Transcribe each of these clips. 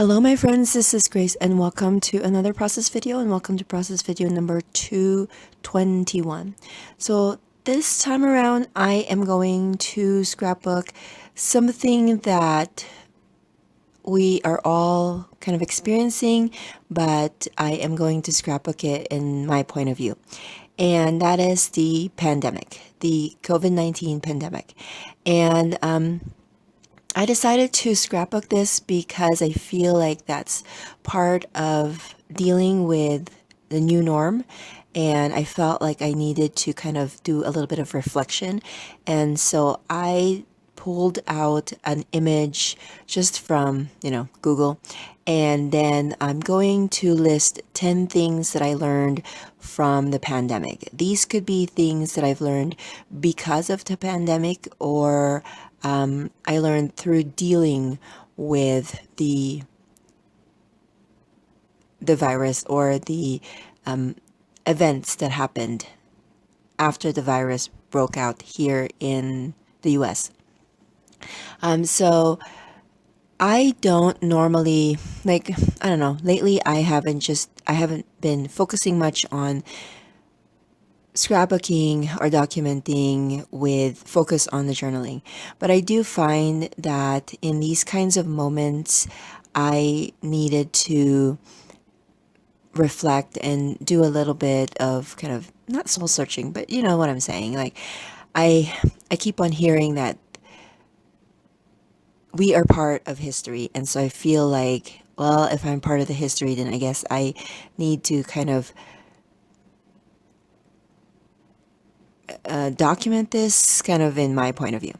Hello my friends, this is Grace and welcome to another process video and welcome to process video number 221. So this time around I am going to scrapbook something that we are all kind of experiencing, but I am going to scrapbook it in my point of view. And that is the pandemic, the COVID-19 pandemic. And I decided to scrapbook this because I feel like that's part of dealing with the new norm, and I felt like I needed to kind of do a little bit of reflection. And so I pulled out an image just from, Google, and then I'm going to list 10 things that I learned from the pandemic. These could be things that I've learned because of the pandemic, or I learned through dealing with the virus, or the events that happened after the virus broke out here in the US. So I don't normally, I don't know, lately I haven't been focusing much on scrapbooking or documenting with focus on the journaling. But I do find that in these kinds of moments, I needed to reflect and do a little bit of kind of not soul searching, but you know what I'm saying. Like I keep on hearing that we are part of history, and so I feel like, well, if I'm part of the history, then I guess I need to kind of document this kind of in my point of view.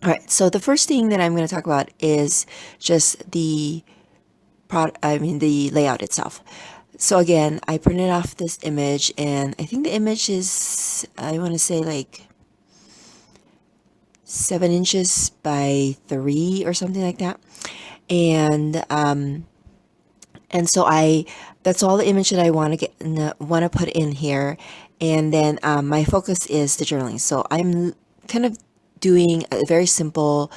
All right, so the first thing that I'm going to talk about is just the the layout itself. So again, I printed off this image, and I think the image is, I want to say like 7 inches by 3 or something like that. And so that's all the image that I want to put in here. And then my focus is the journaling. So I'm kind of doing a very simple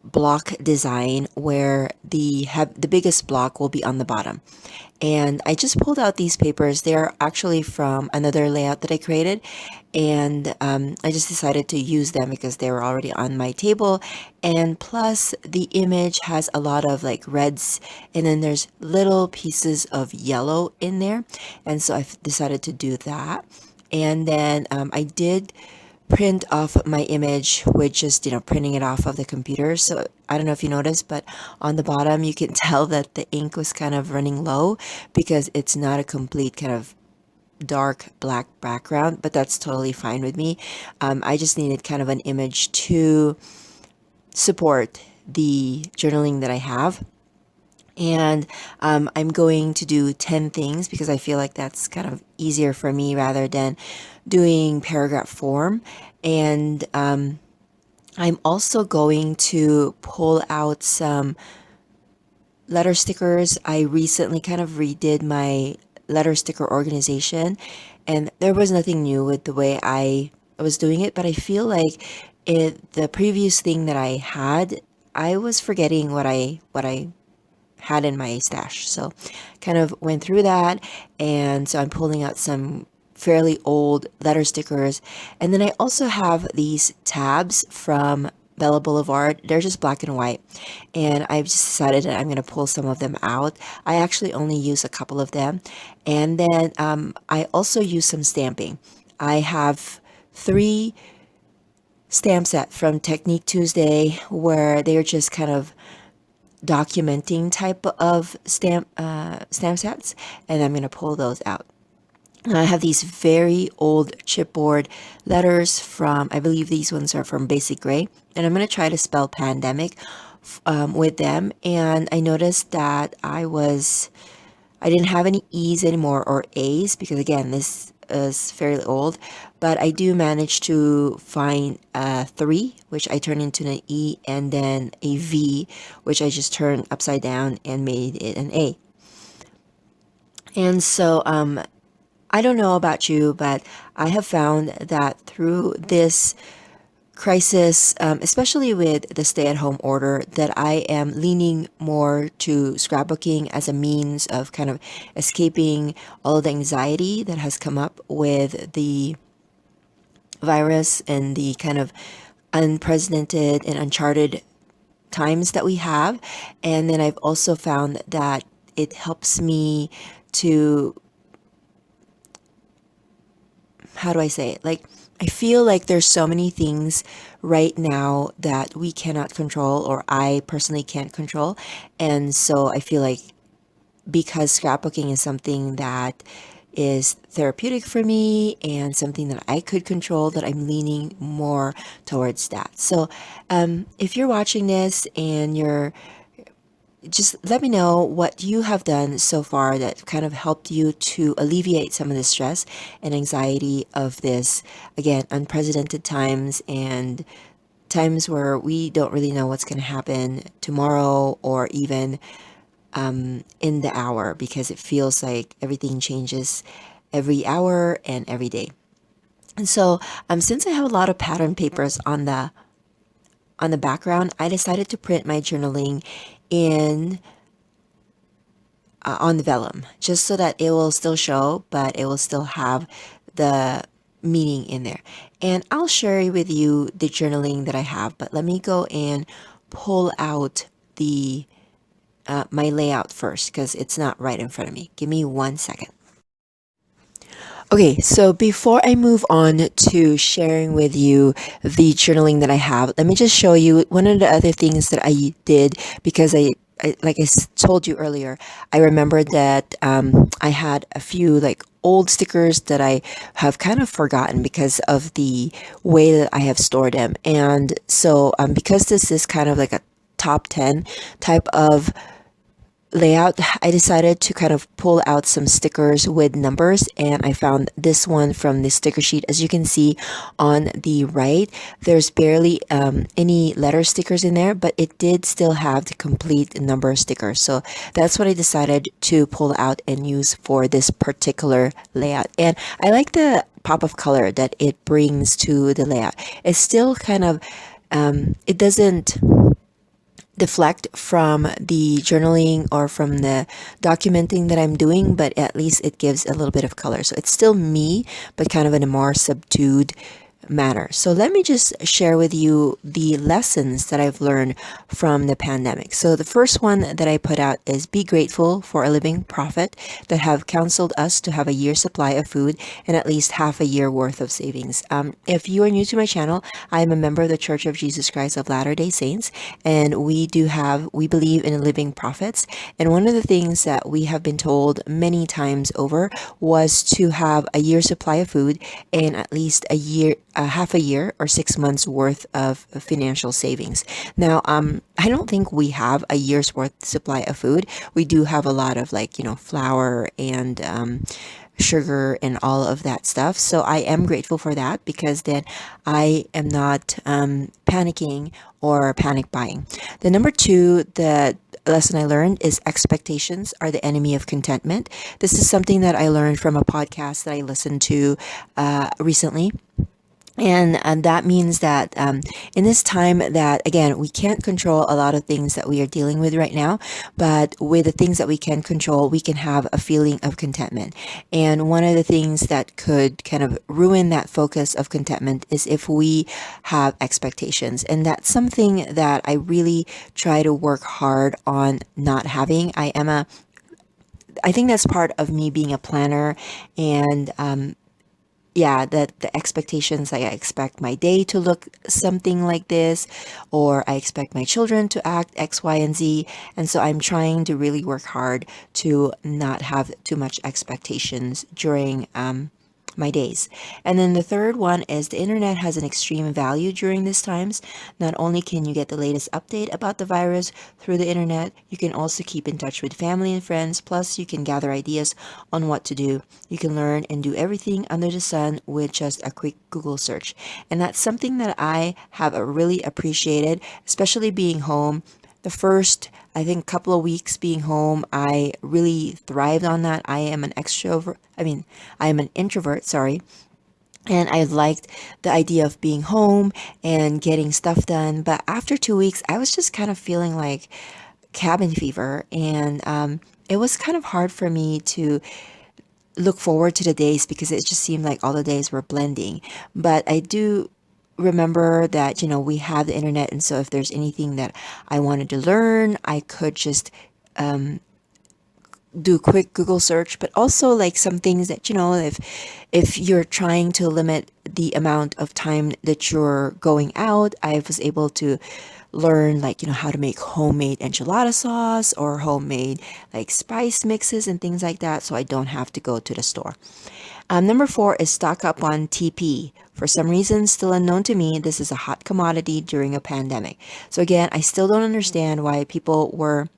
block design where the biggest block will be on the bottom. And I just pulled out these papers. They're actually from another layout that I created, and I just decided to use them because they were already on my table. And plus the image has a lot of like reds, and then there's little pieces of yellow in there, and so I've decided to do that. And then I did print off my image with just, printing it off of the computer. So I don't know if you noticed, but on the bottom you can tell that the ink was kind of running low because it's not a complete kind of dark black background, but that's totally fine with me. I just needed kind of an image to support the journaling that I have. And I'm going to do 10 things because I feel like that's kind of easier for me rather than doing paragraph form. And I'm also going to pull out some letter stickers. I recently kind of redid my letter sticker organization, and there was nothing new with the way I was doing it, but I feel like the previous thing that I had, I was forgetting what I had in my stash. So kind of went through that, and so I'm pulling out some fairly old letter stickers. And then I also have these tabs from Bella Boulevard. They're just black and white, and I've just decided that I'm going to pull some of them out. I actually only use a couple of them. And then I also use some stamping. I have 3 stamp set from Technique Tuesday where they're just kind of documenting type of stamp sets, and I'm going to pull those out. And I have these very old chipboard letters from, I believe these ones are from Basic Gray, and I'm going to try to spell pandemic with them. And I noticed that I didn't have any E's anymore, or A's, because again, this is fairly old, but I do manage to find 3, which I turn into an E, and then a V, which I just turned upside down and made it an A. And so I don't know about you, but I have found that through this crisis, especially with the stay-at-home order, that I am leaning more to scrapbooking as a means of kind of escaping all of the anxiety that has come up with the virus and the kind of unprecedented and uncharted times that we have. And then I've also found that it helps me to, how do I say it? Like, I feel like there's so many things right now that we cannot control, or I personally can't control. And so I feel like because scrapbooking is something that is therapeutic for me and something that I could control, that I'm leaning more towards that. So if you're watching this and you're, just let me know what you have done so far that kind of helped you to alleviate some of the stress and anxiety of this, again, unprecedented times, and times where we don't really know what's going to happen tomorrow or even in the hour, because it feels like everything changes every hour and every day. And so since I have a lot of pattern papers on the background, I decided to print my journaling in on the vellum, just so that it will still show, but it will still have the meaning in there. And I'll share with you the journaling that I have, but let me go and pull out the my layout first, because it's not right in front of me. Give me 1 second. Okay, so before I move on to sharing with you the journaling that I have, let me just show you one of the other things that I did, because like told you earlier, I remembered that I had a few like old stickers that I have kind of forgotten because of the way that I have stored them. And so because this is kind of like a top 10 type of layout, I decided to kind of pull out some stickers with numbers, and I found this one from the sticker sheet. As you can see on the right, there's barely any letter stickers in there, but it did still have the complete number sticker. So that's what I decided to pull out and use for this particular layout. And I like the pop of color that it brings to the layout. It's still kind of it doesn't deflect from the journaling or from the documenting that I'm doing, but at least it gives a little bit of color. So it's still me, but kind of in a more subdued manner. So let me just share with you the lessons that I've learned from the pandemic. So the first one that I put out is be grateful for a living prophet that have counseled us to have a year's supply of food and at least half a year worth of savings. If you are new to my channel, I am a member of the Church of Jesus Christ of Latter-day Saints, and we believe in living prophets. And one of the things that we have been told many times over was to have a year's supply of food and at least half a year or 6 months worth of financial savings. Now, I don't think we have a year's worth supply of food. We do have a lot of flour and sugar and all of that stuff. So I am grateful for that, because then I am not panicking or panic buying. The number two, the lesson I learned is expectations are the enemy of contentment. This is something that I learned from a podcast that I listened to recently. And that means that in this time that, again, we can't control a lot of things that we are dealing with right now, but with the things that we can control, we can have a feeling of contentment. And one of the things that could kind of ruin that focus of contentment is if we have expectations. And that's something that I really try to work hard on not having. I think that's part of me being a planner, and yeah, that the expectations, like I expect my day to look something like this, or I expect my children to act X, Y, and Z. And so I'm trying to really work hard to not have too much expectations during my days. And then the third one is the internet has an extreme value during these times. Not only can you get the latest update about the virus through the internet, you can also keep in touch with family and friends. Plus, you can gather ideas on what to do. You can learn and do everything under the sun with just a quick Google search. And that's something that I have really appreciated, especially being home. The first, I think, couple of weeks being home, I really thrived on that. I am an introvert, sorry. And I liked the idea of being home and getting stuff done. But after 2 weeks, I was just kind of feeling like cabin fever. And it was kind of hard for me to look forward to the days because it just seemed like all the days were blending. But I do remember that, we have the internet. And so if there's anything that I wanted to learn, I could just do a quick Google search, but also like some things that, if you're trying to limit the amount of time that you're going out, I was able to learn like, how to make homemade enchilada sauce or homemade like spice mixes and things like that. So I don't have to go to the store. Number 4 is stock up on TP. For some reason, still unknown to me, this is a hot commodity during a pandemic. So again, I still don't understand why people were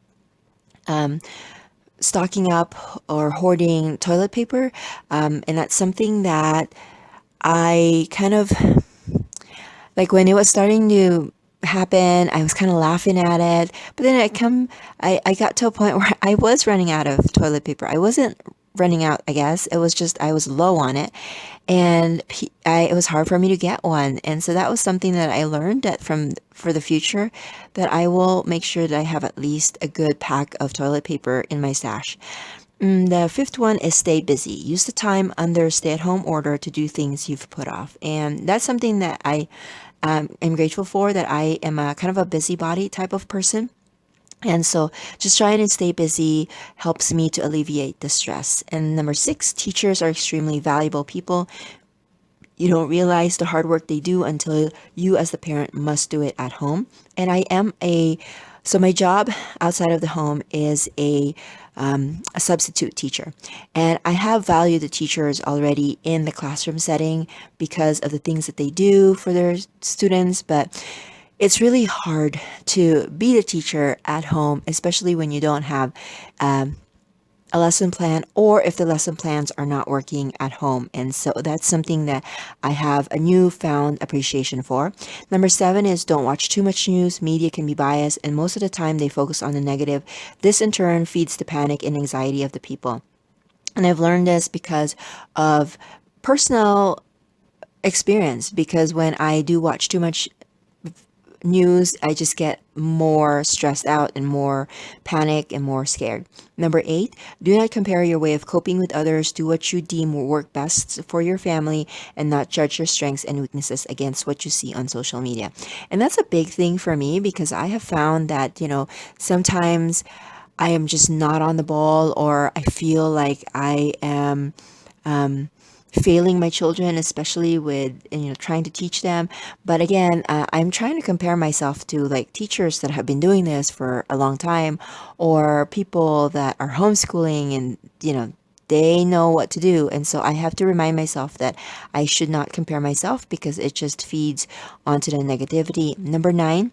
stocking up or hoarding toilet paper. And that's something that I kind of like when it was starting to happen, I was kind of laughing at it. But then I got to a point where I was running out of toilet paper. I wasn't running out, I guess. It was just I was low on it. And it was hard for me to get one. And so that was something that I learned that for the future, that I will make sure that I have at least a good pack of toilet paper in my stash. The 5th one is stay busy. Use the time under stay-at-home order to do things you've put off. And that's something that I am grateful for, that I am a kind of a busybody type of person. And so just trying to stay busy helps me to alleviate the stress. And number 6, teachers are extremely valuable people. You don't realize the hard work they do until you as the parent must do it at home. And so my job outside of the home is a substitute teacher. And I have valued the teachers already in the classroom setting because of the things that they do for their students. But it's really hard to be the teacher at home, especially when you don't have a lesson plan, or if the lesson plans are not working at home. And so that's something that I have a newfound appreciation for. Number 7 is don't watch too much news. Media can be biased, and most of the time they focus on the negative. This in turn feeds the panic and anxiety of the people. And I've learned this because of personal experience, because when I do watch too much news, I just get more stressed out and more panic and more scared. Number 8, do not compare your way of coping with others. Do what you deem will work best for your family and not judge your strengths and weaknesses against what you see on social media. And that's a big thing for me because I have found that, sometimes I am just not on the ball, or I feel like I am failing my children, especially with trying to teach them. But again, I'm trying to compare myself to like teachers that have been doing this for a long time, or people that are homeschooling, and they know what to do. And so I have to remind myself that I should not compare myself because it just feeds onto the negativity. Number 9,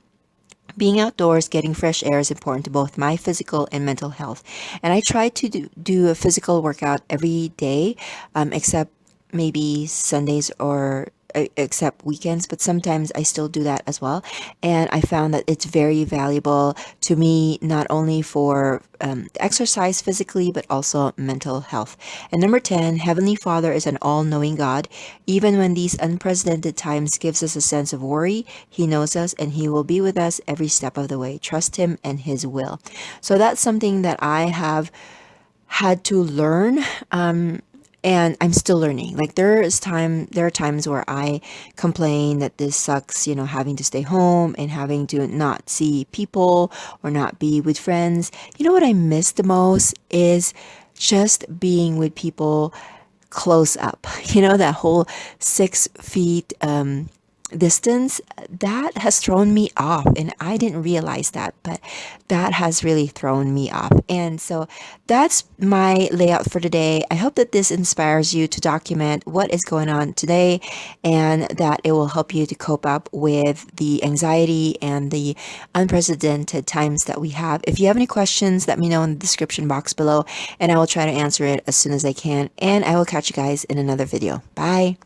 being outdoors, getting fresh air is important to both my physical and mental health. And I try to do a physical workout every day, except maybe Sundays or except weekends, but sometimes I still do that as well. And I found that it's very valuable to me, not only for exercise physically, but also mental health. And number 10, Heavenly Father is an all-knowing God. Even when these unprecedented times gives us a sense of worry, He knows us and He will be with us every step of the way. Trust Him and His will. So that's something that I have had to learn. And I'm still learning. Like there are times where I complain that this sucks, having to stay home and having to not see people or not be with friends. What I miss the most is just being with people close up. That whole 6 feet distance, that has thrown me off, and I didn't realize that, but that has really thrown me off. And so that's my layout for today. I hope that this inspires you to document what is going on today, and that it will help you to cope up with the anxiety and the unprecedented times that we have. If you have any questions, let me know in the description box below, and I will try to answer it as soon as I can. And I will catch you guys in another video. Bye.